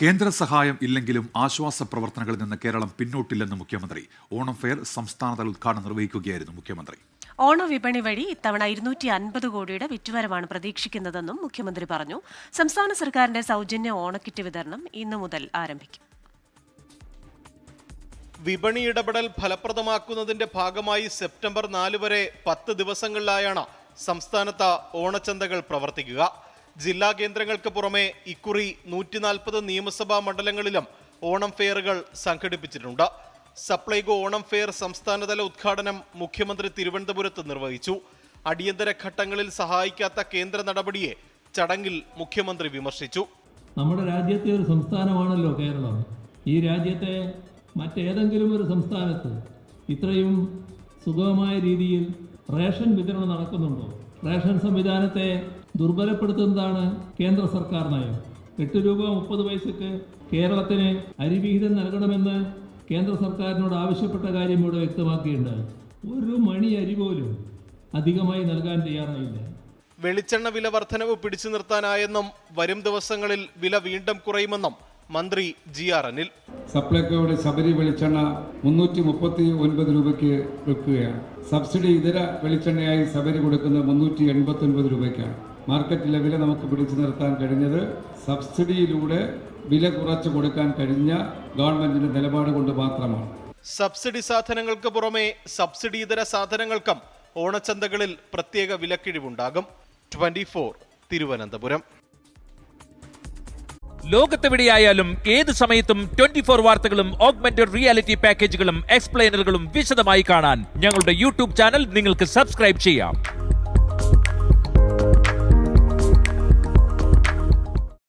കേന്ദ്ര സഹായം ഇല്ലെങ്കിലും ആശ്വാസ പ്രവർത്തനങ്ങളിൽ നിന്ന് കേരളം പിന്നോട്ടില്ലെന്ന് മുഖ്യമന്ത്രി. ഓണം ഫെയർ സംസ്ഥാനതല ഉദ്ഘാടനം നിർവഹിക്കുകയായിരുന്നു മുഖ്യമന്ത്രി. ഓണവിപണി വഴി ഇത്തവണ 250 കോടിയുടെ വിറ്റുവരവാണ് പ്രതീക്ഷിക്കുന്നതെന്നും മുഖ്യമന്ത്രി പറഞ്ഞു. സംസ്ഥാന സർക്കാരിന്റെ സൗജന്യ ഓണക്കിറ്റ് വിതരണം ഇന്നു മുതൽ ആരംഭിക്കും. വിപണി ഇടപെടൽ ഫലപ്രദമാക്കുന്നതിന്റെ ഭാഗമായി സെപ്റ്റംബർ 4 വരെ 10 ദിവസങ്ങളിലായാണ് സംസ്ഥാനത്ത് ഓണച്ചന്തകൾ പ്രവർത്തിക്കുക. ജില്ലാ കേന്ദ്രങ്ങൾക്ക് പുറമെ ഇക്കുറി 140 നിയമസഭാ മണ്ഡലങ്ങളിലും ഓണം ഫെയറുകൾ സംഘടിപ്പിച്ചിട്ടുണ്ട്. സപ്ലൈകോ ഓണം ഫെയർ സംസ്ഥാനതല ഉദ്ഘാടനം മുഖ്യമന്ത്രി തിരുവനന്തപുരത്ത് നിർവഹിച്ചു. അടിയന്തര ഘട്ടങ്ങളിൽ സഹായിക്കാത്ത കേന്ദ്ര നടപടിയെ ചടങ്ങിൽ മുഖ്യമന്ത്രി വിമർശിച്ചു. നമ്മുടെ രാജ്യത്തെ ഒരു സംസ്ഥാനമാണല്ലോ കേരളം. ഈ രാജ്യത്തെ മറ്റേതെങ്കിലും ഒരു സംസ്ഥാനത്ത് ഇത്രയും സുഗമമായ രീതിയിൽ റേഷൻ വിതരണം നടക്കുന്നുണ്ടോ? റേഷൻ സംവിധാനത്തെ ദുർബലപ്പെടുത്തുന്നതാണ് കേന്ദ്ര സർക്കാർ നയം. 8 രൂപ 30 പൈസക്ക് കേരളത്തിന് അരിവിഹിതം നൽകണമെന്ന് കേന്ദ്ര സർക്കാരിനോട് ആവശ്യപ്പെട്ട കാര്യം ഇവിടെ വ്യക്തമാക്കിയിട്ടുണ്ട്. ഒരു മണി അരി പോലും അധികമായി നൽകാൻ തയ്യാറായില്ല. വെളിച്ചെണ്ണ വില വർധനവ് പിടിച്ചു നിർത്താനായെന്നും വരും ദിവസങ്ങളിൽ വില വീണ്ടും കുറയുമെന്നും മന്ത്രി GR അനിൽ. സപ്ലൈകോയുടെ ശബരി വെളിച്ചെണ്ണ 339 രൂപയ്ക്ക് വിൽക്കുകയാണ്. സബ്സിഡി ഇതര വെളിച്ചെണ്ണയായി ശബരി കൊടുക്കുന്നത് 389 രൂപയ്ക്കാണ്. മാർക്കറ്റിലെ വില നമുക്ക് പിടിച്ചു നിർത്താൻ കഴിഞ്ഞത് സബ്സിഡിയിലൂടെ വില കുറച്ച് കൊടുക്കാൻ കഴിഞ്ഞ ഗവൺമെന്റിന്റെ നിലപാട് കൊണ്ട് മാത്രമാണ്. സബ്സിഡി സാധനങ്ങൾക്ക് പുറമെ സബ്സിഡി ഇതര സാധനങ്ങൾക്കും ഓണച്ചന്തകളിൽ പ്രത്യേക വിലക്കിഴിവുണ്ടാകും. 24 തിരുവനന്തപുരം. ലോകത്തെവിടെയായാലും ഏത് സമയത്തും 24 വാർത്തകളും ഓഗ്മെന്റഡ് റിയാലിറ്റി പാക്കേജുകളും എക്സ്പ്ലെയിനറുകളും വിശദമായി കാണാൻ ഞങ്ങളുടെ യൂട്യൂബ് ചാനൽ നിങ്ങൾക്ക് സബ്സ്ക്രൈബ് ചെയ്യാം.